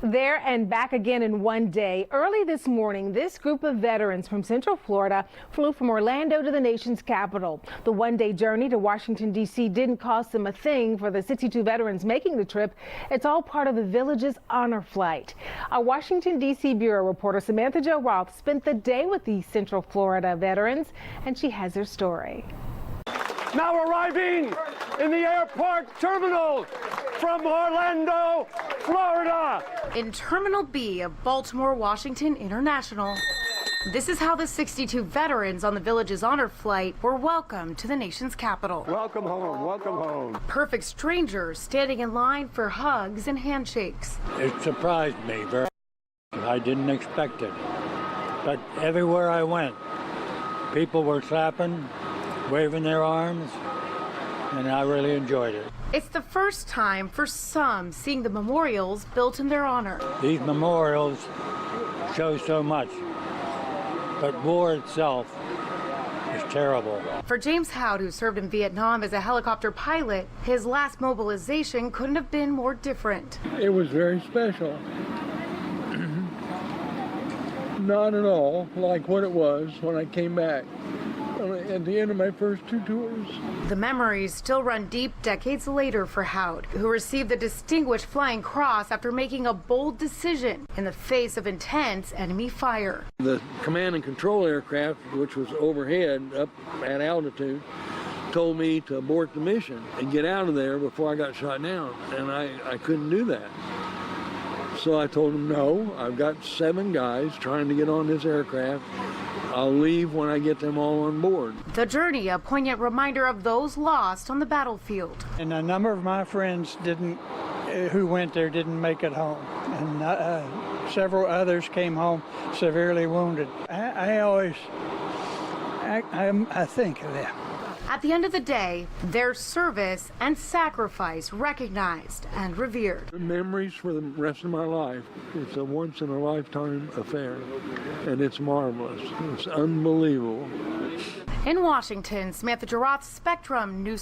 There and back again in one day. Early this morning, this group of veterans from Central Florida flew from Orlando to the nation's capital. The one-day journey to Washington, D.C. didn't cost them a thing for the 62 veterans making the trip. It's all part of the village's honor flight. Our Washington, D.C. bureau reporter Samantha-Jo spent the day with these Central Florida veterans, and she has their story. Now arriving in the airport terminal from Orlando, Florida. In Terminal B of Baltimore Washington International, this is how the 62 veterans on the village's honor flight were welcomed to the nation's capital. Welcome home, welcome home. Perfect strangers standing in line for hugs and handshakes. It surprised me very much. I didn't expect it. But everywhere I went, people were clapping, waving their arms, and I really enjoyed it. It's the first time for some seeing the memorials built in their honor. These memorials show so much, but war itself is terrible. For James Howd, who served in Vietnam as a helicopter pilot, his last mobilization couldn't have been more different. It was very special. Not at all like what it was when I came back at the end of my first two tours. The memories still run deep decades later for Howd, who received the Distinguished Flying Cross after making a bold decision in the face of intense enemy fire. The command and control aircraft, which was overhead up at altitude, told me to abort the mission and get out of there before I got shot down, and I couldn't do that. So I told them, no, I've got 7 guys trying to get on this aircraft. I'll leave when I get them all on board. The journey, a poignant reminder of those lost on the battlefield. And a number of my friends who went there didn't make it home. And several others came home severely wounded. I think of them. At the end of the day, their service and sacrifice recognized and revered. The memories for the rest of my life. It's a once-in-a-lifetime affair, and it's marvelous. It's unbelievable. In Washington, Samantha-Jo, Spectrum News.